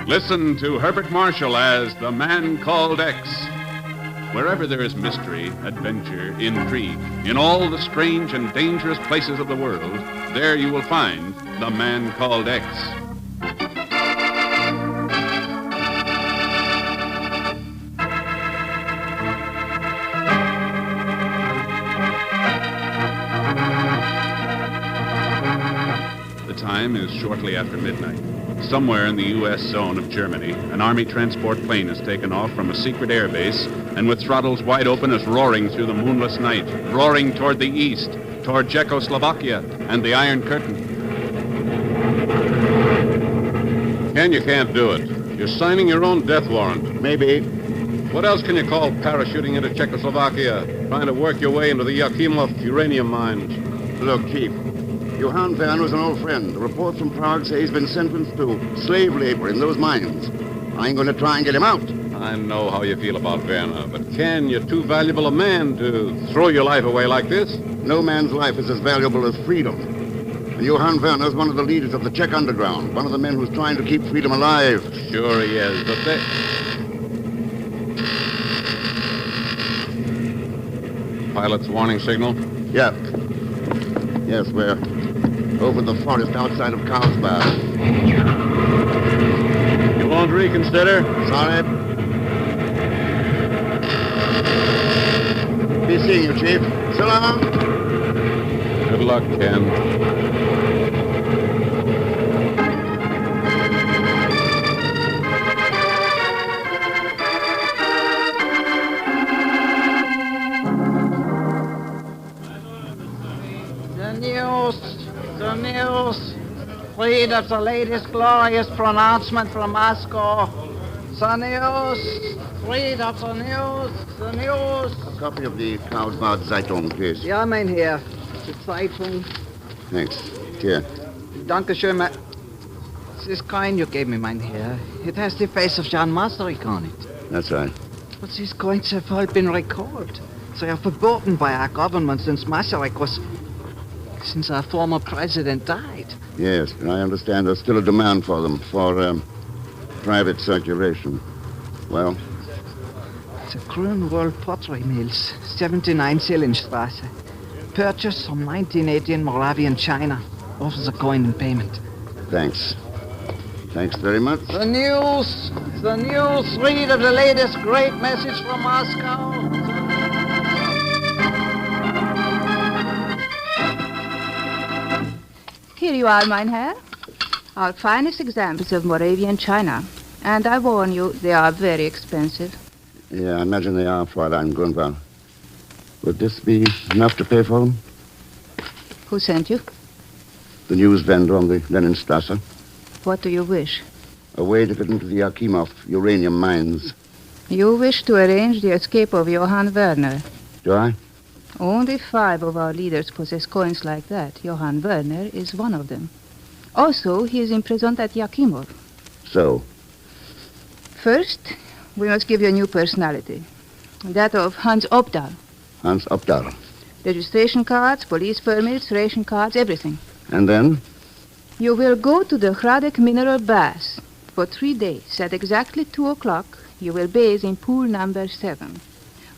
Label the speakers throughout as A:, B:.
A: Listen to Herbert Marshall as The Man Called X. Wherever there is mystery, adventure, intrigue, in all the strange and dangerous places of the world, there you will find The Man Called X. The time is shortly after midnight. Somewhere in the U.S. zone of Germany, an Army transport plane has taken off from a secret air base and with throttles wide open is roaring through the moonless night, roaring toward the east, toward Czechoslovakia and the Iron Curtain.
B: Ken, you can't do it. You're signing your own death warrant.
C: Maybe.
B: What else can you call parachuting into Czechoslovakia, trying to work your way into the Yakimov uranium mines?
C: Look, Chief. Johann Werner was an old friend. The reports from Prague say he's been sentenced to slave labor in those mines. I ain't going to try and get him out.
B: I know how you feel about Werner, but Ken, you're too valuable a man to throw your life away like this.
C: No man's life is as valuable as freedom. And Johann Werner is one of the leaders of the Czech underground, one of the men who's trying to keep freedom alive.
B: Sure he is, but they... Pilot's warning signal?
C: Yeah. Yes, we're over the forest outside of Carlsbad.
B: You won't reconsider?
C: Sorry. Be seeing you, Chief. So long.
B: Good luck, Ken.
D: The news. Read of the latest glorious pronouncement from Moscow. The news. Read of the news. The news.
C: A copy of the Carlsbad Zeitung, please.
D: Ja, mein Herr. Die Zeitung.
C: Thanks. Here.
D: Dankeschön, This is kind you gave me, mein Herr. It has the face of Jan Masaryk on it.
C: That's right.
D: But these coins have all been recalled. They are verboten by our government since our former president died.
C: Yes, and I understand there's still a demand for them for private circulation. Well?
D: The Grünwohl Pottery Mills, 79 Zillenstrasse. Purchased from 1980 in Moravian China. Offers a coin in payment.
C: Thanks. Thanks very much.
D: The news. Read of the latest great message from Moscow.
E: Here you are, mein Herr. Our finest examples of Moravian china. And I warn you, they are very expensive.
C: Yeah, I imagine they are, Fräulein Grunwald. Would this be enough to pay for them?
E: Who sent you?
C: The news vendor on the Leninstrasse.
E: What do you wish?
C: A way to get into the Yakimov uranium mines.
E: You wish to arrange the escape of Johann Werner.
C: Do I?
E: Only 5 of our leaders possess coins like that. Johann Werner is one of them. Also, he is imprisoned at Yakimov.
C: So?
E: First, we must give you a new personality. That of Hans Obdal.
C: Hans Obdal.
E: Registration cards, police permits, ration cards, everything.
C: And then?
E: You will go to the Hradec mineral bath. For 3 days, at exactly 2 o'clock, you will bathe in pool number 7.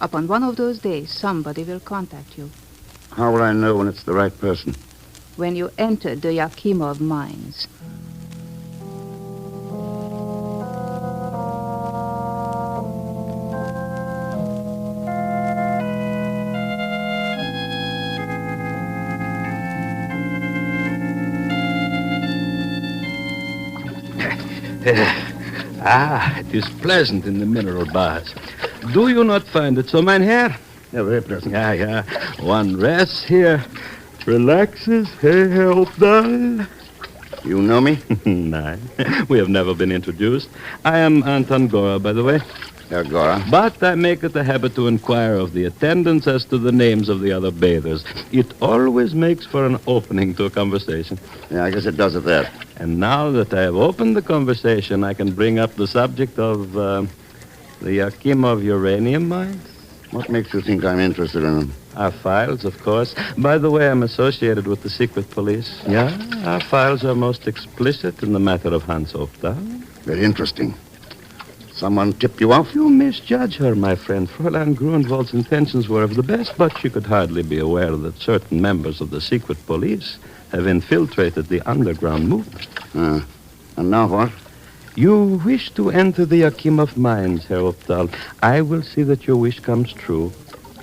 E: Upon one of those days, somebody will contact you.
C: How will I know when it's the right person?
E: When you enter the Yakimov mines.
F: It is pleasant in the mineral baths. Do you not find it so, mein Herr?
C: Yeah, very pleasant.
F: Yeah. One rests here, relaxes. Hey, Herr Obdal.
C: You know me?
F: No, we have never been introduced. I am Anton Gora, by the way.
C: Herr Gora.
F: But I make it a habit to inquire of the attendants as to the names of the other bathers. It always makes for an opening to a conversation.
C: Yeah, I guess it does at that.
F: And now that I have opened the conversation, I can bring up the subject of the Yakimov uranium mines.
C: What makes you think I'm interested in them?
F: Our files, of course. By the way, I'm associated with the secret police. Yeah, our files are most explicit in the matter of Hans Opdahl.
C: Very interesting. Someone tipped you off?
F: You misjudge her, my friend. Fräulein Grunwald's intentions were of the best, but she could hardly be aware that certain members of the secret police have infiltrated the underground movement.
C: And now what?
F: You wish to enter the Yakimov mines, Herr Opdahl. I will see that your wish comes true.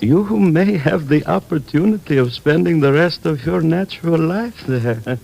F: You may have the opportunity of spending the rest of your natural life there.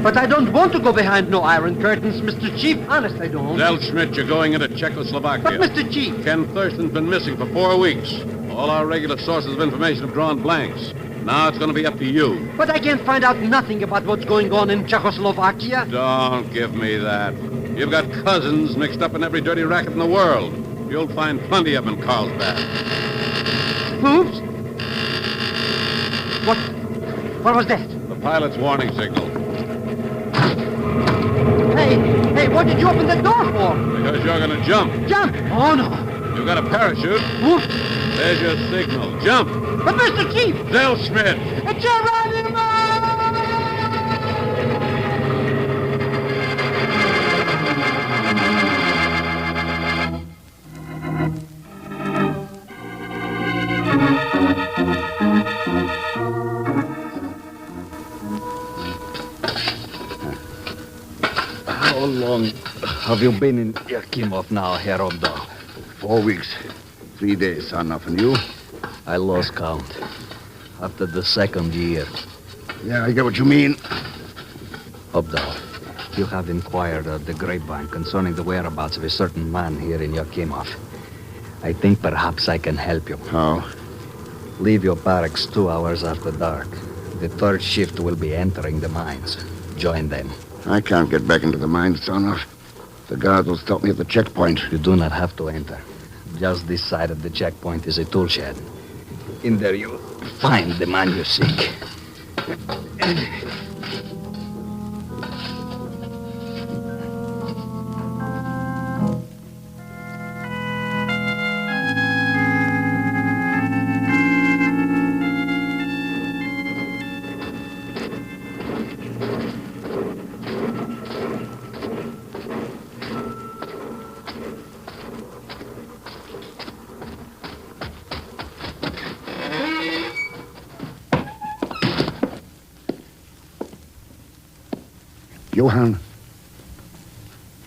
G: But I don't want to go behind no iron curtains, Mr. Chief. Honest, I don't.
B: Zell Schmidt, you're going into Czechoslovakia.
G: But, Mr. Chief...
B: Ken Thurston's been missing for 4 weeks. All our regular sources of information have drawn blanks. Now it's going to be up to you.
G: But I can't find out nothing about what's going on in Czechoslovakia.
B: Don't give me that. You've got cousins mixed up in every dirty racket in the world. You'll find plenty of them in Carlsbad.
G: Oops. What was that?
B: The pilot's warning signal.
G: Hey, what did you open the door for?
B: Because you're going to jump.
G: Jump? Oh, no.
B: You got a parachute.
G: Oof.
B: There's your signal. Jump.
G: But, Mr. Chief!
B: Zell Schmidt!
G: It's Uranium!
H: How long have you been in Yakimov now, Herr Opdahl?
C: 4 weeks. 3 days, Sarnoff. And you?
H: I lost count. After the second year.
C: Yeah, I get what you mean.
H: Opdahl, you have inquired at the grapevine concerning the whereabouts of a certain man here in Yakimov. I think perhaps I can help you.
C: How?
H: Leave your barracks 2 hours after dark. The third shift will be entering the mines. Join them.
C: I can't get back into the mines, Sarnoff. The guards will stop me at the checkpoint.
H: You do not have to enter. Just this side of the checkpoint is a tool shed. In there you'll find the man you seek.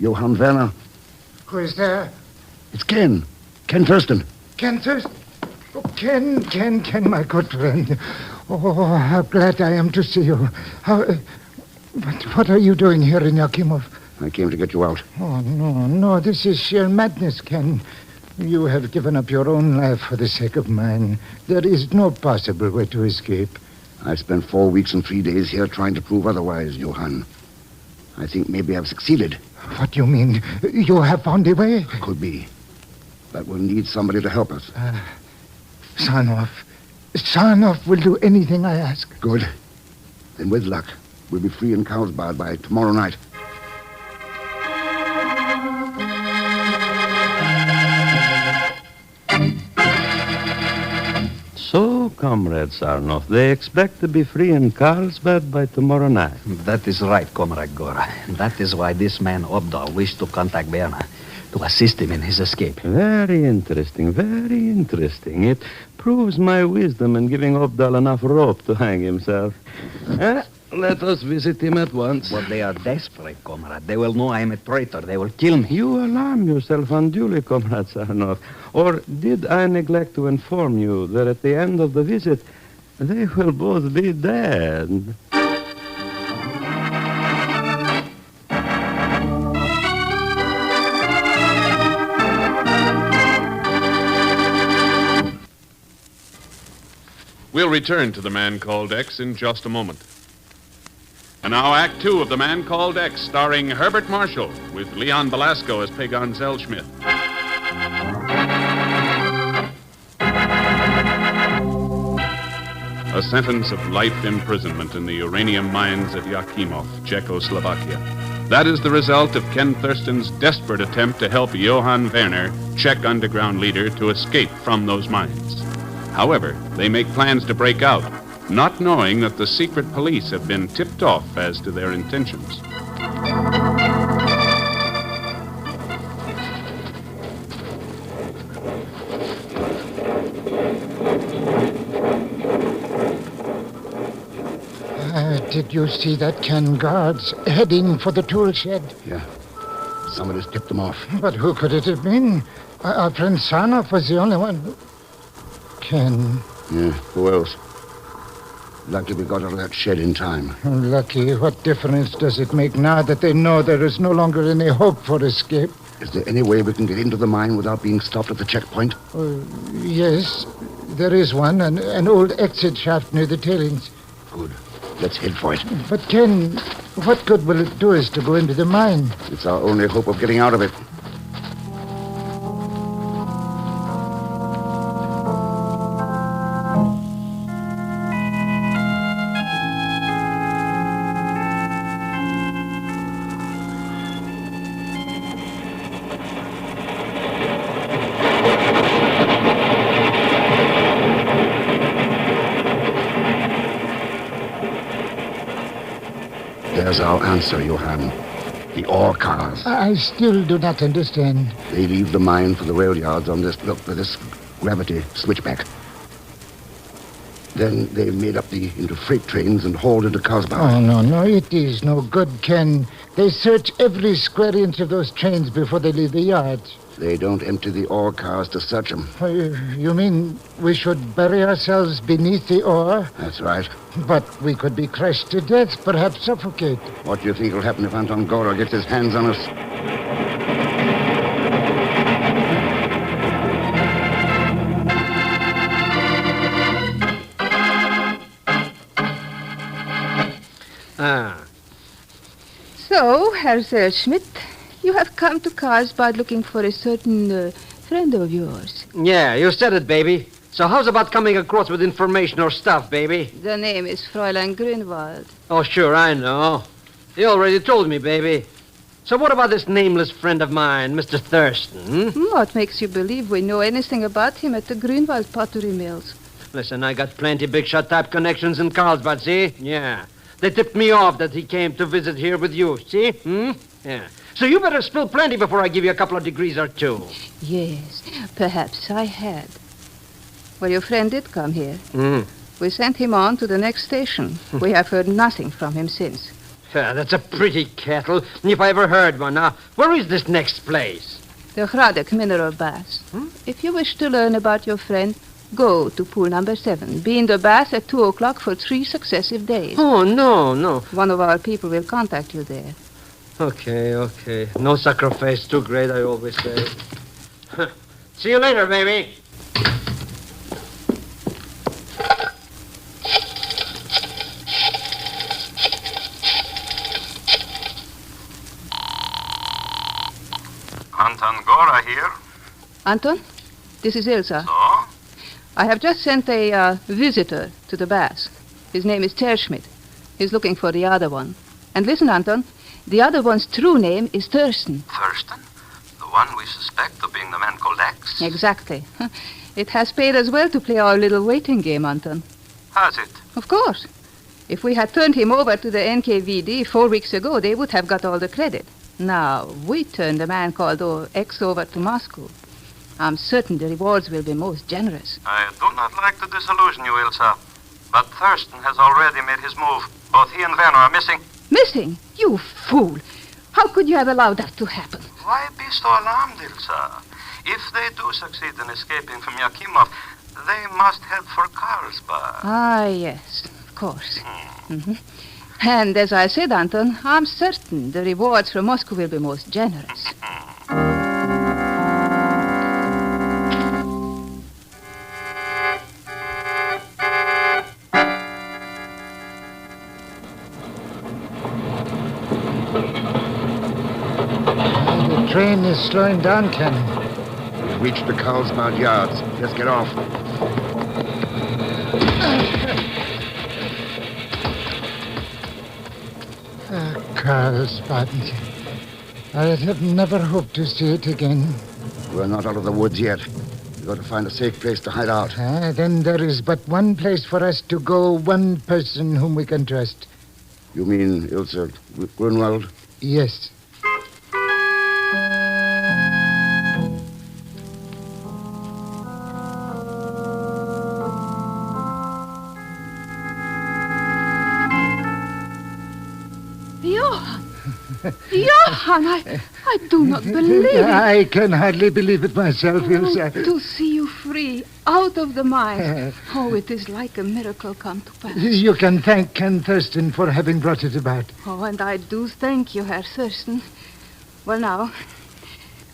C: Johann Werner.
I: Who is there?
C: It's Ken. Ken Thurston.
I: Ken Thurston. Oh, Ken, my good friend. Oh, how glad I am to see you. But what are you doing here in Yakimov?
C: I came to get you out.
I: Oh, no, this is sheer madness, Ken. You have given up your own life for the sake of mine. There is no possible way to escape.
C: I've spent 4 weeks and 3 days here trying to prove otherwise, Johann. I think maybe I've succeeded.
I: What do you mean? You have found a way?
C: Could be. But we'll need somebody to help us.
I: Sarnoff will do anything I ask.
C: Good. Then with luck, we'll be free in Carlsbad by tomorrow night.
F: So, Comrade Sarnoff, they expect to be free in Carlsbad by tomorrow night.
H: That is right, Comrade Gora. That is why this man Opdahl wished to contact Werner to assist him in his escape.
F: Very interesting, very interesting. It proves my wisdom in giving Opdahl enough rope to hang himself. Let us visit him at once.
H: But they are desperate, Comrade. They will know I am a traitor. They will kill me.
F: You alarm yourself unduly, Comrade Sarnoff. Or did I neglect to inform you that at the end of the visit, they will both be dead?
A: We'll return to The Man Called X in just a moment. And now Act 2 of The Man Called X, starring Herbert Marshall, with Leon Belasco as Pagon Zellschmidt. a sentence of life imprisonment in the uranium mines at Yakimov, Czechoslovakia. That is the result of Ken Thurston's desperate attempt to help Johann Werner, Czech underground leader, to escape from those mines. However, they make plans to break out, not knowing that the secret police have been tipped off as to their intentions.
I: Did you see that, Ken? Guards heading for the tool shed?
C: Yeah. Somebody's tipped them off.
I: But who could it have been? Our friend Sarnoff was the only one. Ken.
C: Yeah, who else? Lucky we got out of that shed in time.
I: Lucky. What difference does it make now that they know there is no longer any hope for escape?
C: Is there any way we can get into the mine without being stopped at the checkpoint?
I: Yes, there is one. An old exit shaft near the tailings.
C: Good. Let's head for it.
I: But, Ken, what good will it do us to go into the mine?
C: It's our only hope of getting out of it. There's our answer, Johann. The ore cars.
I: I still do not understand.
C: They leave the mine for the rail yards on this, look, for this gravity switchback. Then they made up into freight trains and hauled into Carlsbad.
I: Oh, no, it is no good, Ken. They search every square inch of those trains before they leave the yards.
C: They don't empty the ore cars to search them.
I: You mean we should bury ourselves beneath the ore?
C: That's right.
I: But we could be crushed to death, perhaps suffocate.
C: What do you think will happen if Anton Gora gets his hands on us?
E: So, Herr Schmidt, you have come to Carlsbad looking for a certain friend of yours.
G: Yeah, you said it, baby. So how's about coming across with information or stuff, baby?
E: The name is Fräulein Grünwald.
G: Oh, sure, I know. You already told me, baby. So what about this nameless friend of mine, Mr. Thurston?
E: What makes you believe we know anything about him at the Grünwald pottery mills?
G: Listen, I got plenty big-shot type connections in Carlsbad, see? Yeah. They tipped me off that he came to visit here with you, see? Yeah. So you better spill plenty before I give you a couple of degrees or two.
E: Yes, perhaps I had. Well, your friend did come here. We sent him on to the next station. We have heard nothing from him since.
G: Yeah, that's a pretty kettle, if I ever heard one. Now, where is this next place?
E: The Hradec mineral baths. If you wish to learn about your friend, go to pool number 7. Be in the bath at 2 o'clock for 3 successive days.
G: Oh, no.
E: One of our people will contact you there.
G: Okay. No sacrifice too great, I always say. See you later, baby.
J: Anton Gora here.
E: Anton, this is Ilsa.
J: So?
E: I have just sent a visitor to the baths. His name is Terschmidt. He's looking for the other one. And listen, Anton, the other one's true name is Thurston.
J: Thurston? The one we suspect of being the man called X?
E: Exactly. It has paid us well to play our little waiting game, Anton.
J: Has it?
E: Of course. If we had turned him over to the NKVD 4 weeks ago, they would have got all the credit. Now, we turned a man called X over to Moscow. I'm certain the rewards will be most generous.
J: I do not like to disillusion you, Ilsa, but Thurston has already made his move. Both he and Werner are missing.
E: Missing? You fool! How could you have allowed that to happen?
J: Why be so alarmed, Ilsa? If they do succeed in escaping from Yakimov, they must head for Carlsbad.
E: Ah, yes, of course. And as I said, Anton, I'm certain the rewards from Moscow will be most generous.
I: The train is slowing down, Ken.
C: We've reached the Carlsbad yards. Let's get off.
I: Carlsbad. I have never hoped to see it again.
C: We're not out of the woods yet. We've got to find a safe place to hide out.
I: Then there is but one place for us to go, one person whom we can trust.
C: You mean Ilse Grunwald?
I: Yes.
E: Johann, I do not believe it.
I: I can hardly believe it myself, Ilse.
E: To see you free, out of the mines. Oh, it is like a miracle come to pass.
I: You can thank Ken Thurston for having brought it about.
E: Oh, and I do thank you, Herr Thurston. Well, now,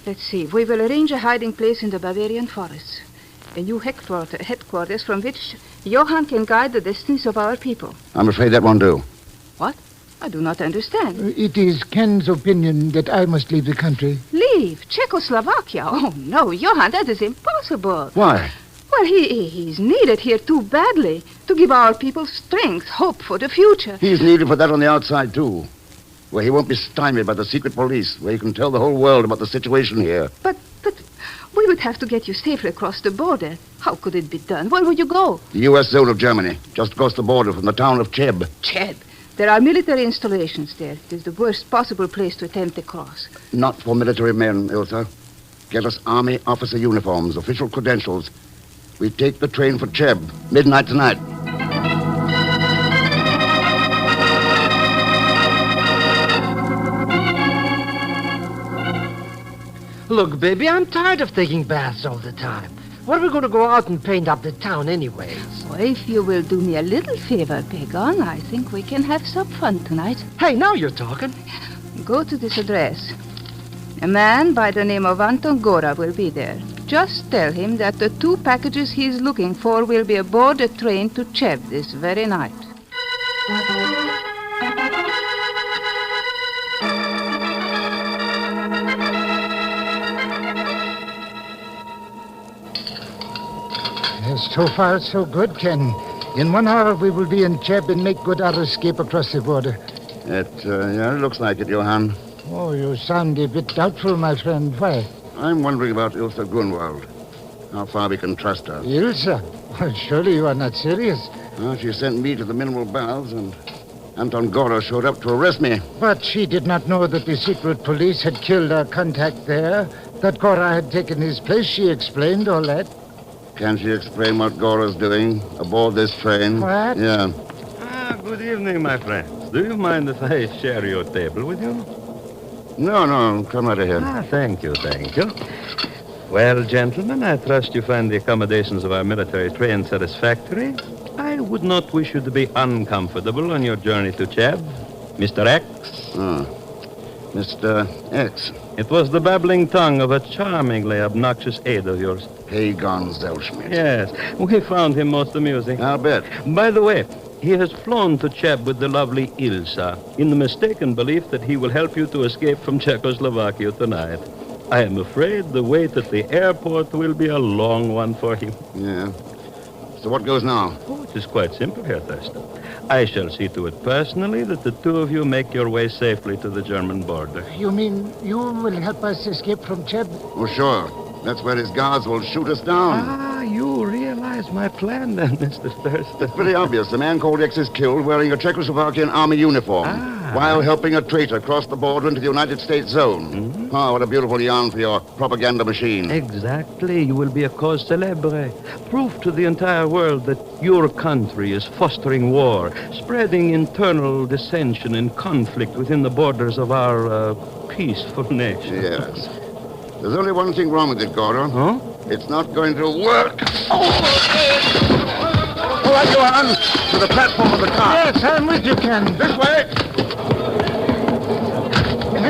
E: let's see. We will arrange a hiding place in the Bavarian forests. A new headquarters from which Johann can guide the destinies of our people.
C: I'm afraid that won't do.
E: What? I do not understand.
I: It is Ken's opinion that I must leave the country.
E: Leave? Czechoslovakia? Oh, no, Johann, that is impossible.
C: Why?
E: Well, he's needed here too badly to give our people strength, hope for the future.
C: He's needed for that on the outside, too. Where he won't be stymied by the secret police, where he can tell the whole world about the situation here.
E: But we would have to get you safely across the border. How could it be done? Where would you go?
C: The U.S. zone of Germany, just across the border from the town of Cheb.
E: Cheb? There are military installations there. It is the worst possible place to attempt to cross.
C: Not for military men, Ilsa. Get us Army officer uniforms, official credentials. We take the train for Cheb, midnight tonight.
G: Look, baby, I'm tired of taking baths all the time. What are we going to go out and paint up the town anyways?
E: Well, if you will do me a little favor, Pagan, I think we can have some fun tonight.
G: Hey, now you're talking.
E: Go to this address. A man by the name of Anton Gora will be there. Just tell him that the 2 packages he's looking for will be aboard a train to Cheb this very night.
I: So far, so good, Ken. In 1 hour, we will be in Cheb and make good our escape across the border.
C: It looks like it, Johann.
I: Oh, you sound a bit doubtful, my friend. Why?
C: I'm wondering about Ilse Grunwald. How far we can trust her.
I: Ilse? Well, surely you are not serious.
C: Well, she sent me to the mineral baths, and Anton Gora showed up to arrest me.
I: But she did not know that the secret police had killed our contact there. That Gora had taken his place. She explained all that.
C: Can she explain what Gora's doing aboard this train?
I: What?
C: Yeah.
F: Good evening, my friends. Do you mind if I share your table with you?
C: No, come right ahead.
F: Thank you. Well, gentlemen, I trust you find the accommodations of our military train satisfactory. I would not wish you to be uncomfortable on your journey to Cheb. Mr. X?
C: Mr. X.
F: It was the babbling tongue of a charmingly obnoxious aide of yours.
C: Pagan Zellschmidt.
F: Yes, we found him most amusing.
C: I'll bet.
F: By the way, he has flown to Cheb with the lovely Ilsa in the mistaken belief that he will help you to escape from Czechoslovakia tonight. I am afraid the wait at the airport will be a long one for him.
C: Yeah. So what goes now?
F: Oh, it is quite simple, Herr Thurston. I shall see to it personally that the 2 of you make your way safely to the German border.
I: You mean you will help us escape from Cheb?
C: Oh, sure. That's where his guards will shoot us down.
F: You realize my plan then, Mr. Thurston.
C: It's pretty obvious. The man called X is killed wearing a Czechoslovakian army uniform while helping a traitor cross the border into the United States zone. Mm-hmm. Oh, what a beautiful yarn for your propaganda machine.
F: Exactly. You will be a cause célèbre. Proof to the entire world that your country is fostering war, spreading internal dissension and conflict within the borders of our peaceful nation.
C: Yes. There's only one thing wrong with it, Gora.
F: Huh?
C: It's not going to work. All right, Johann. To the platform of the car.
I: Yes, I'm with you, Ken.
C: This way.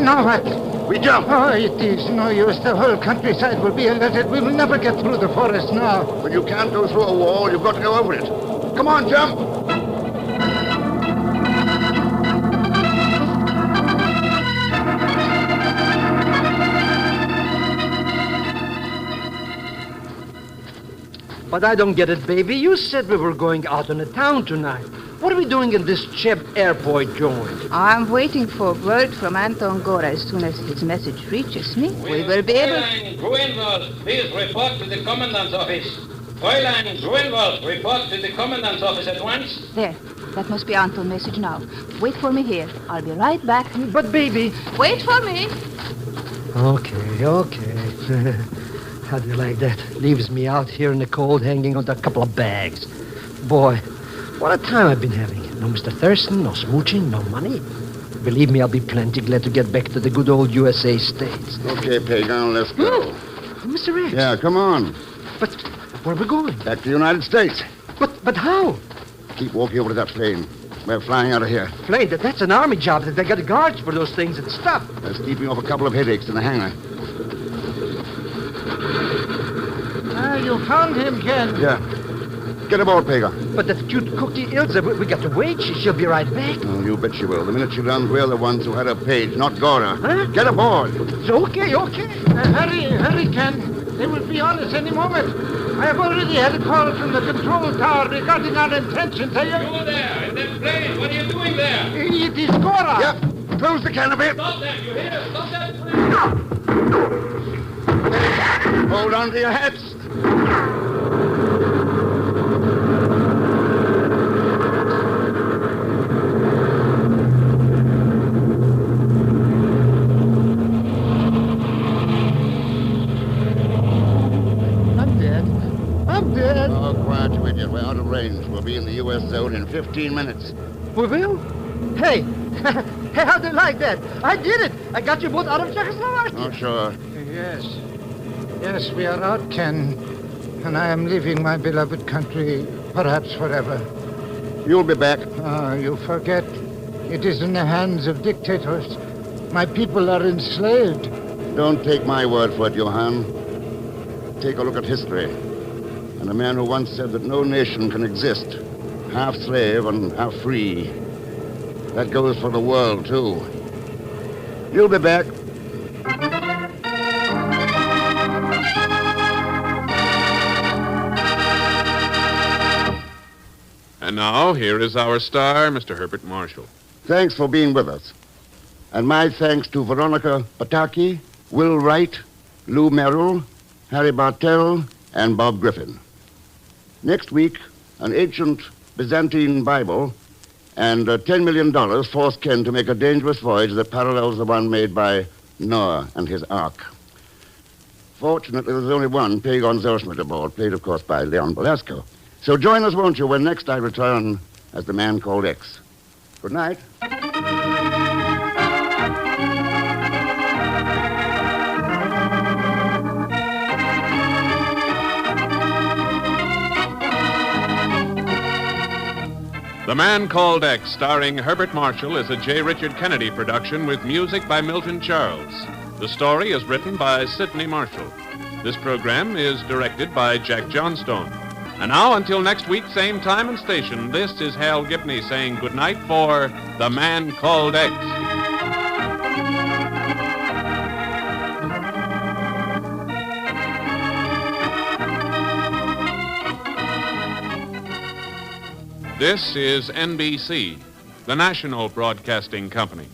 I: Now what?
C: We jump.
I: Oh, it is no use. The whole countryside will be alerted. We will never get through the forest now.
C: But you can't go through a wall. You've got to go over it. Come on, jump.
G: But I don't get it, baby. You said we were going out in the town tonight. What are we doing in this Czech airport joint?
E: I'm waiting for word from Anton Gora. As soon as his message reaches me, we will be able...
K: Fräulein Gruenwald, please report to the commandant's office. Fräulein Gruenwald, report to the commandant's office at once.
E: There. That must be Anton's message now. Wait for me here. I'll be right back.
G: But, baby...
E: Wait for me.
G: Okay. How do you like that? Leaves me out here in the cold hanging on a couple of bags. Boy, what a time I've been having. No Mr. Thurston, no smooching, no money. Believe me, I'll be plenty glad to get back to the good old USA States.
C: Okay, Pagan, let's go.
G: Mr. X.
C: Yeah, come on.
G: But where are we going?
C: Back to the United States.
G: But how?
C: Keep walking over to that plane. We're flying out of here.
G: Plane, that's an army job. They got guards for those things and stuff.
C: That's keeping off a couple of headaches in the hangar.
I: You found him, Ken.
C: Yeah. Get aboard, Pagan.
G: But that cute cookie Ilse, we got to wait. She'll be right back.
C: Oh, you bet she will. The minute she learns we're the ones who had her page, not Gora.
G: Huh?
C: Get aboard.
G: Okay.
I: Hurry, Ken. They will be on us any moment. I have already had a call from the control tower regarding our intentions.
K: You there, in that plane. What are you doing there?
I: It is Gora.
C: Yep. Close the canopy.
K: Stop that, you hear? Stop that plane.
C: Hold on to your hats.
I: I'm dead.
C: Oh, quiet, you idiot. We're out of range. We'll be in the U.S. zone in 15 minutes.
G: We will? Hey, how do you like that? I did it. I got you both out of Czechoslovakia.
C: Oh, sure.
I: Yes, we are out, Ken. And I am leaving my beloved country, perhaps forever.
C: You'll be back.
I: You forget. It is in the hands of dictators. My people are enslaved.
C: Don't take my word for it, Johann. Take a look at history. And a man who once said that no nation can exist, half slave and half free. That goes for the world, too. You'll be back.
A: And now, here is our star, Mr. Herbert Marshall.
C: Thanks for being with us. And my thanks to Veronica Pataki, Will Wright, Lou Merrill, Harry Bartell, and Bob Griffin. Next week, an ancient Byzantine Bible and $10 million forced Ken to make a dangerous voyage that parallels the one made by Noah and his ark. Fortunately, there's only one, Pagon Zelsmith aboard, played, of course, by Leon Belasco. So join us, won't you, when next I return as the man called X. Good night.
A: The Man Called X, starring Herbert Marshall, is a J. Richard Kennedy production with music by Milton Charles. The story is written by Sidney Marshall. This program is directed by Jack Johnstone. And now, until next week, same time and station, this is Hal Gibney saying goodnight for The Man Called X. This is NBC, the national broadcasting company.